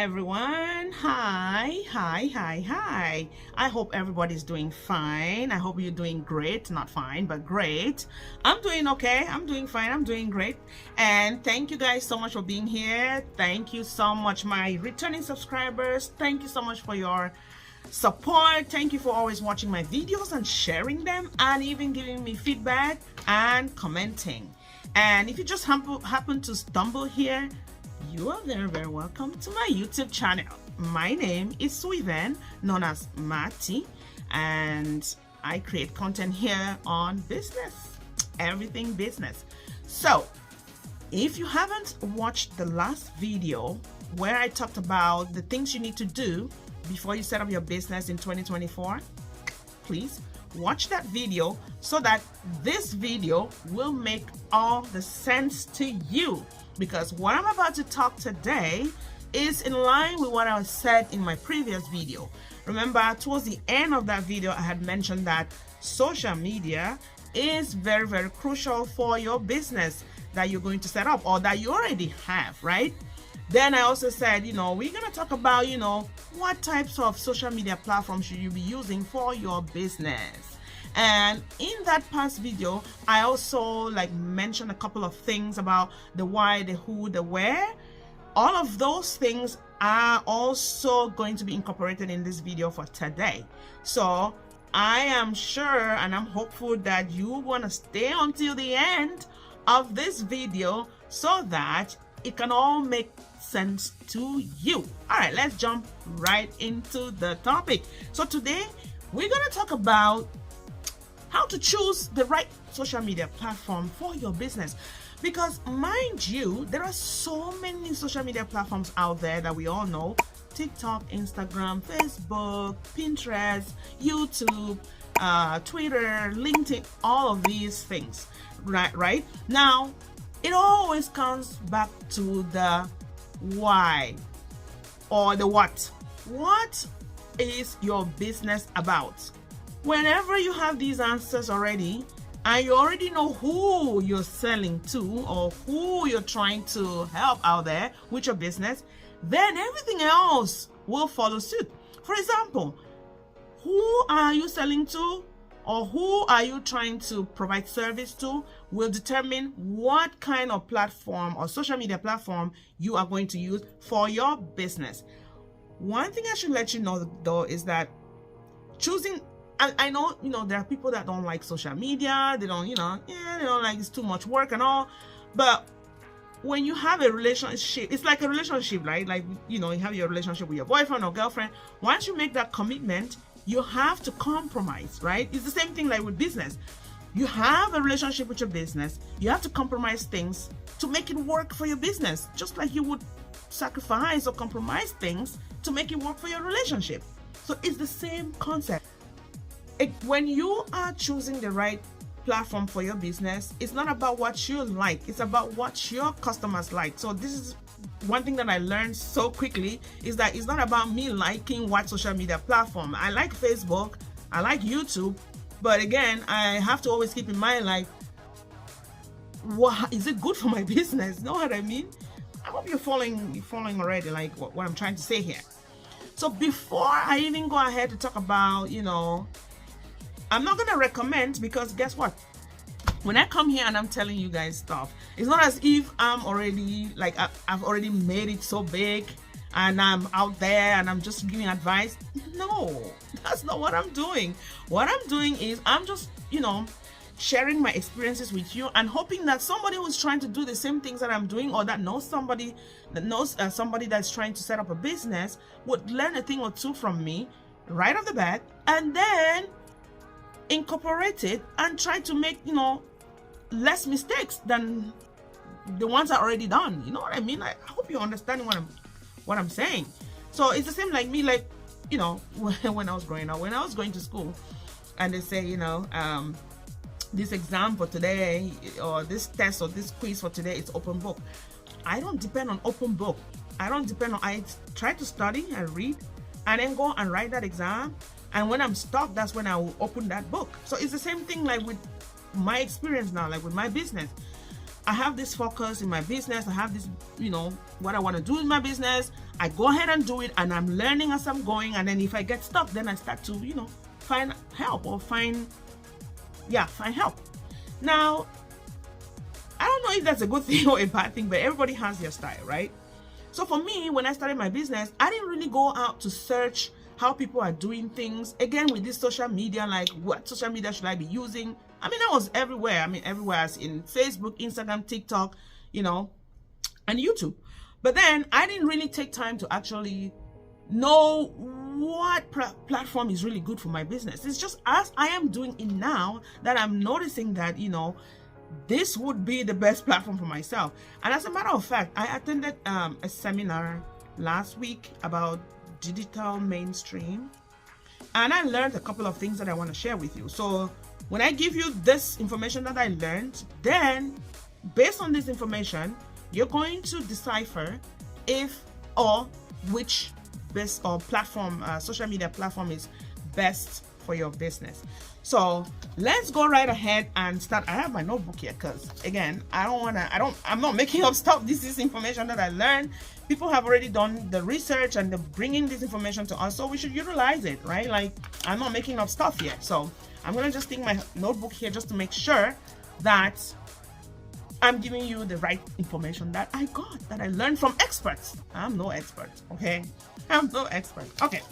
everyone. Hi. I hope everybody's doing fine. I hope you're doing great. Not fine, but great. I'm doing okay. I'm doing fine. I'm doing great. And thank you guys so much for being here. Thank you so much, my returning subscribers. Thank you so much for your support. Thank you for always watching my videos and sharing them and even giving me feedback and commenting. And if you just happen to stumble here, you are very welcome to my YouTube channel. My name is Suiven, known as Mati, and I create content here on business, everything business. So if you haven't watched the last video where I talked about the things you need to do before you set up your business in 2024, please watch that video so that this video will make all the sense to you, because what I'm about to talk today is in line with what I said in my previous video. Remember, towards the end of that video, I had mentioned that social media is very crucial for your business that you're going to set up or that you already have, right? Then I also said, we're going to talk about, what types of social media platforms should you be using for your business. And in that past video, I also mentioned a couple of things about the why, the who, the where. All of those things are also going to be incorporated in this video for today. So I am sure and I'm hopeful that you want to stay until the end of this video so that it can all make sense to you. All right, let's jump right into the topic. So today we're going to talk about how to choose the right social media platform for your business. Because mind you, there are so many social media platforms out there that we all know: TikTok, Instagram, Facebook, Pinterest, YouTube, Twitter, LinkedIn, all of these things, right? Now, it always comes back to the why or the what. What is your business about? Whenever you have these answers already, and you already know who you're selling to or who you're trying to help out there with your business, then everything else will follow suit. For example, who are you selling to or who are you trying to provide service to will determine what kind of platform or social media platform you are going to use for your business. One thing I should let you know though is that choosing, I know, there are people that don't like social media. They don't, they don't like, it's too much work and all. But when you have a relationship, it's like a relationship, right? Like, you have your relationship with your boyfriend or girlfriend. Once you make that commitment, you have to compromise, right? It's the same thing like with business. You have a relationship with your business. You have to compromise things to make it work for your business, just like you would sacrifice or compromise things to make it work for your relationship. So it's the same concept. When you are choosing the right platform for your business, it's not about what you like, it's about what your customers like. So this is one thing that I learned so quickly, is that it's not about me liking what social media platform. I like Facebook, I like YouTube, but again, I have to always keep in mind, what is it good for my business? Know what I mean? I hope you're following already, like what I'm trying to say here. So before I even go ahead to talk about, I'm not gonna recommend, because guess what? When I come here and I'm telling you guys stuff, it's not as if I'm already I've already made it so big and I'm out there and I'm just giving advice. No, that's not what I'm doing. What I'm doing is I'm just, sharing my experiences with you and hoping that somebody who's trying to do the same things that I'm doing, or that knows somebody that's trying to set up a business, would learn a thing or two from me right off the bat, and then incorporate it and try to make less mistakes than the ones are already done. You know what I mean? I hope you're understanding what I'm saying. So it's the same like me, when I was growing up, when I was going to school, and they say, this exam for today, or this test or this quiz for today, it's open book. I don't depend on open book. I try to study and read and then go and write that exam. And when I'm stuck, that's when I will open that book. So it's the same thing like with my experience now, like with my business. I have this focus in my business, I have this, what I want to do in my business, I go ahead and do it, and I'm learning as I'm going. And then if I get stuck, then I start to, find help or find help. Now, I don't know if that's a good thing or a bad thing, but everybody has their style, right? So for me, when I started my business, I didn't really go out to search how people are doing things. Again, with this social media, like what social media should I be using? I mean, I was everywhere. Everywhere as in Facebook, Instagram, TikTok, and YouTube. But then I didn't really take time to actually know what platform is really good for my business. It's just as I am doing it now that I'm noticing that, this would be the best platform for myself. And as a matter of fact, I attended a seminar last week about digital mainstream, and I learned a couple of things that I want to share with you. So when I give you this information that I learned, then based on this information, you're going to decipher if or which best or platform, social media platform is best for your business. So let's go right ahead and start. I have my notebook here because, again, I'm not making up stuff. This is information that I learned. People have already done the research and they're bringing this information to us, so we should utilize it, right? Like, I'm not making up stuff here. So I'm gonna just take my notebook here just to make sure that I'm giving you the right information that I got, that I learned from experts. I'm no expert, okay? I'm no expert. Okay,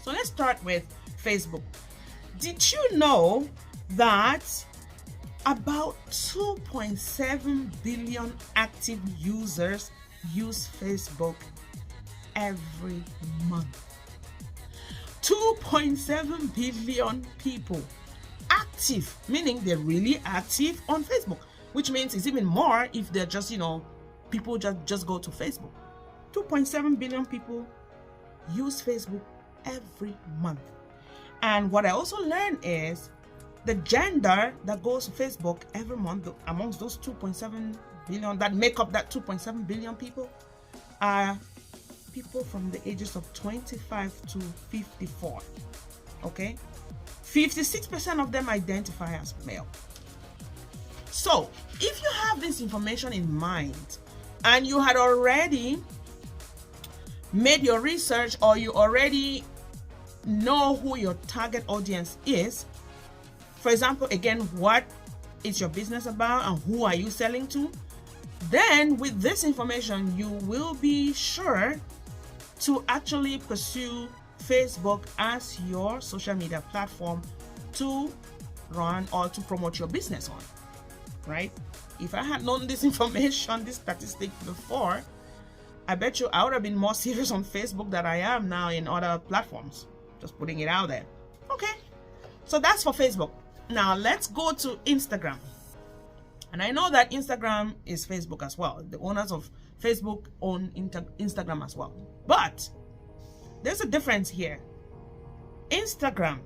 so let's start with Facebook. Did you know that about 2.7 billion active users use Facebook every month? 2.7 billion people active, meaning they're really active on Facebook, which means it's even more if they're just, people just go to Facebook. 2.7 billion people use Facebook every month. And what I also learned is the gender that goes to Facebook every month amongst those 2.7 billion that make up that 2.7 billion people are people from the ages of 25 to 54. Okay, 56% of them identify as male. So if you have this information in mind and you had already made your research, or you already know who your target audience is, for example, again, what is your business about and who are you selling to, then with this information you will be sure to actually pursue Facebook as your social media platform to run or to promote your business on, right? If I had known this information, this statistic before, I bet you I would have been more serious on Facebook than I am now in other platforms. Just putting it out there. Okay, so that's for Facebook. Now let's go to Instagram. And I know that Instagram is Facebook as well. The owners of Facebook own Instagram as well. But there's a difference here. Instagram,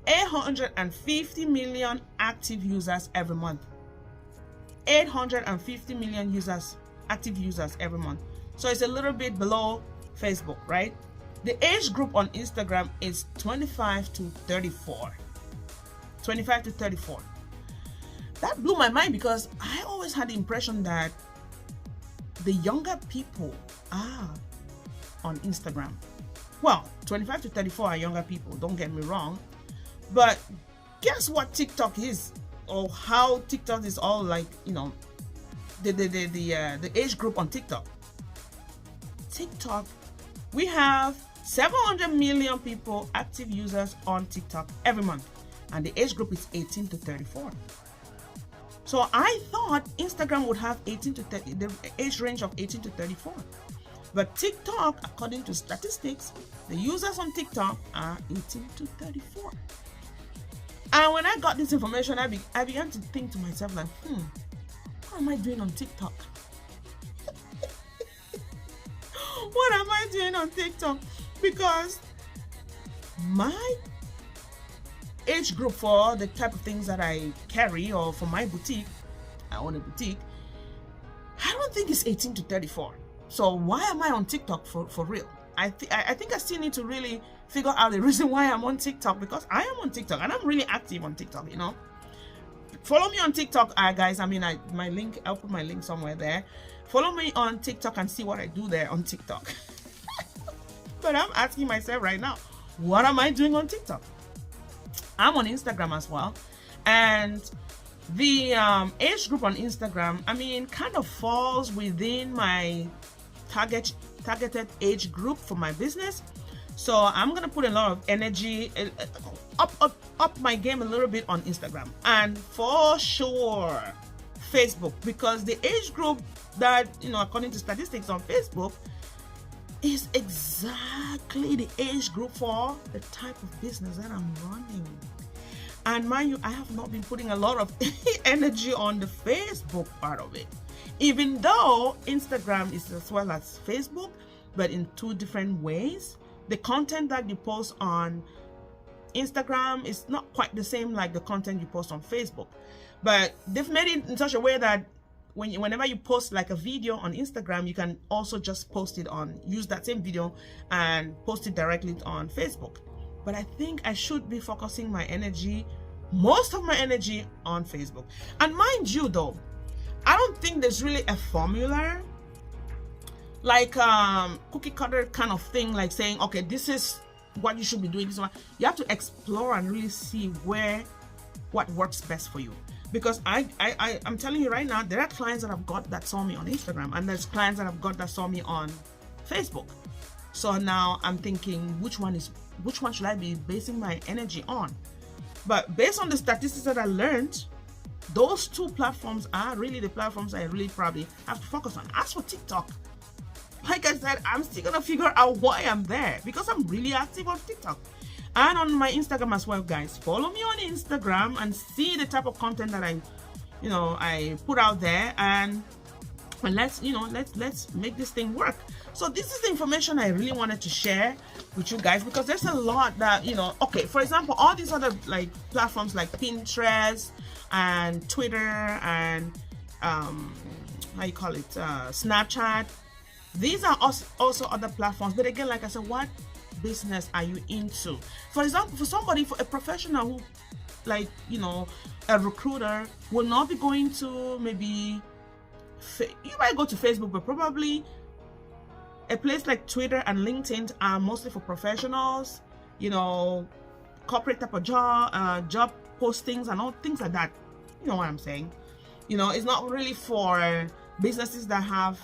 850 million active users every month. 850 million active users every month. So it's a little bit below Facebook, right? The age group on Instagram is 25 to 34. 25 to 34. That blew my mind because I always had the impression that the younger people are on Instagram. Well, 25 to 34 are younger people, don't get me wrong. But guess what TikTok is, or how TikTok is all like, the age group on TikTok. TikTok, we have 700 million people, active users on TikTok every month, and the age group is 18 to 34. So I thought Instagram would have 18 to 30, the age range of 18 to 34. But TikTok, according to statistics, the users on TikTok are 18 to 34. And when I got this information, I began to think to myself like, what am I doing on TikTok? What am I doing on TikTok? Because my age group for the type of things that I carry, or for my boutique, I own a boutique, I don't think it's 18 to 34. So why am I on TikTok for real? I think I still need to really figure out the reason why I'm on TikTok, because I am on TikTok and I'm really active on TikTok, follow me on TikTok, guys. I mean, my link, I'll put my link somewhere there. Follow me on TikTok and see what I do there on TikTok. But I'm asking myself right now, what am I doing on TikTok? I'm on Instagram as well, and the age group on Instagram, I mean, kind of falls within my targeted age group for my business. So I'm gonna put a lot of energy up my game a little bit on Instagram, and for sure Facebook, because the age group that, you know, according to statistics on Facebook, is exactly the age group for the type of business that I'm running. And mind you, I have not been putting a lot of energy on the Facebook part of it, even though Instagram is as well as Facebook, but in two different ways. The content that you post on Instagram is not quite the same like the content you post on Facebook, but they've made it in such a way that whenever you post like a video on Instagram, you can also just post it on, use that same video and post it directly on Facebook. But I think I should be focusing my energy, most of my energy, on Facebook. And mind you though, I don't think there's really a formula, like cookie cutter kind of thing, like saying, okay, this is what you should be doing. This one, you have to explore and really see what works best for you. Because I'm telling you right now, there are clients that I've got that saw me on Instagram, and there's clients that I've got that saw me on Facebook. So now I'm thinking, which one should I be basing my energy on? But based on the statistics that I learned, those two platforms are really the platforms I really probably have to focus on. As for TikTok, like I said, I'm still gonna figure out why I'm there, because I'm really active on TikTok and on my Instagram as well, guys. Follow me on Instagram and see the type of content that I put out there, and let's make this thing work. So this is the information I really wanted to share with you guys, because there's a lot that, okay, for example, all these other like platforms like Pinterest and Twitter and Snapchat. These are also other platforms, but again, like I said, what business are you into? For example, for a professional who, like, a recruiter, will not be going to, maybe you might go to Facebook, but probably a place like Twitter and LinkedIn are mostly for professionals, corporate type of job postings and all things like that. You know what I'm saying? It's not really for businesses that have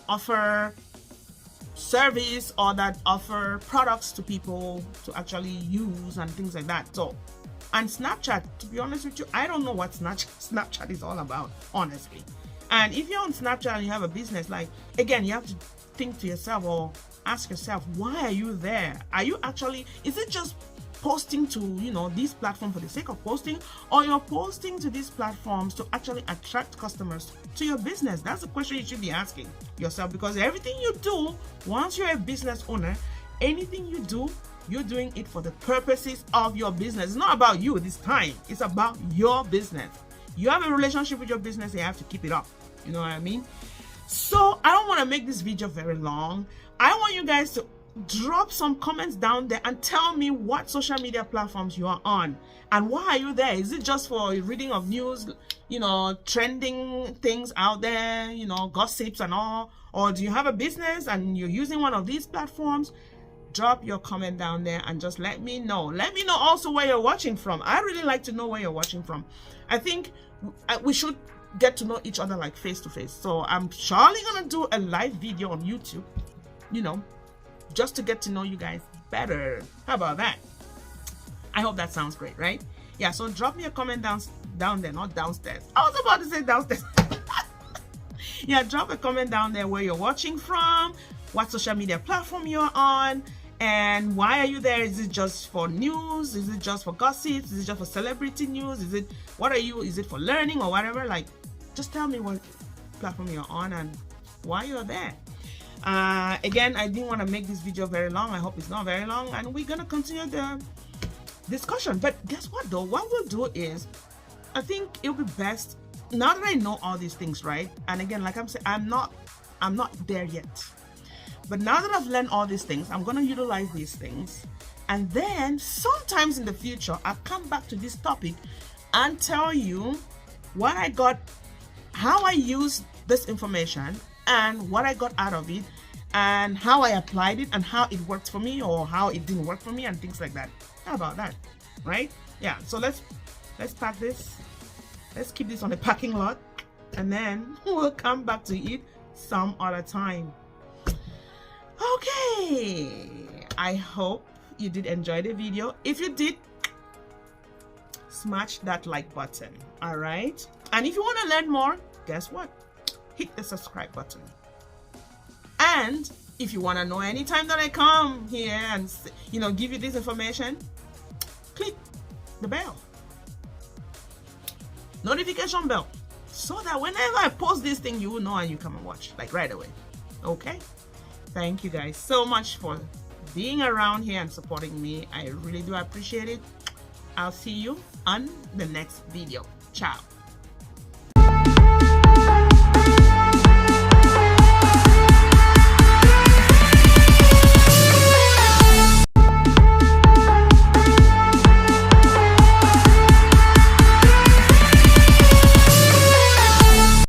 offer service or that offer products to people to actually use and things like that. So, and Snapchat, to be honest with you, I don't know what Snapchat is all about, honestly. And if you're on Snapchat and you have a business, like, again, you have to think to yourself or ask yourself, why are you there? Is it just posting to these platforms for the sake of posting, or you're posting to these platforms to actually attract customers to your business? That's the question you should be asking yourself, because everything you do, once you're a business owner, anything you do, you're doing it for the purposes of your business. It's not about you this time, it's about your business. You have a relationship with your business and you have to keep it up. You know what I mean? So I don't want to make this video very long. I want you guys to drop some comments down there and tell me what social media platforms you are on and why are you there. Is it just for reading of news, trending things out there, gossips and all, or do you have a business and you're using one of these platforms? Drop your comment down there and just let me know. Let me know also where you're watching from. I really like to know where you're watching from. I think we should get to know each other like face to face. So I'm surely gonna do a live video on YouTube, just to get to know you guys better. How about that? I hope that sounds great, right? Yeah, so drop me a comment down there, not downstairs. I was about to say downstairs. Yeah, drop a comment down there where you're watching from, what social media platform you're on, and why are you there? Is it just for news? Is it just for gossips? Is it just for celebrity news? Is it for learning or whatever? Like, just tell me what platform you're on and why you're there. Again, I didn't want to make this video very long. I hope it's not very long, and we're gonna continue the discussion. But guess what though? What we'll do is, I think it'll be best, now that I know all these things, right? And again, like I'm saying, I'm not there yet. But now that I've learned all these things, I'm gonna utilize these things, and then sometimes in the future I'll come back to this topic and tell you what I got, how I used this information and what I got out of it, and how I applied it and how it worked for me or how it didn't work for me and things like that. How about that? Right? Yeah, so let's pack this. Let's keep this on the parking lot, and then we'll come back to it some other time. Okay, I hope you did enjoy the video. If you did, smash that like button. All right, and if you want to learn more, guess what? Hit the subscribe button. And if you want to know anytime that I come here and, you know, give you this information, click the bell, notification bell, so that whenever I post this thing, you will know and you come and watch like right away. Okay, thank you guys so much for being around here and supporting me. I really do appreciate it. I'll see you on the next video. Ciao.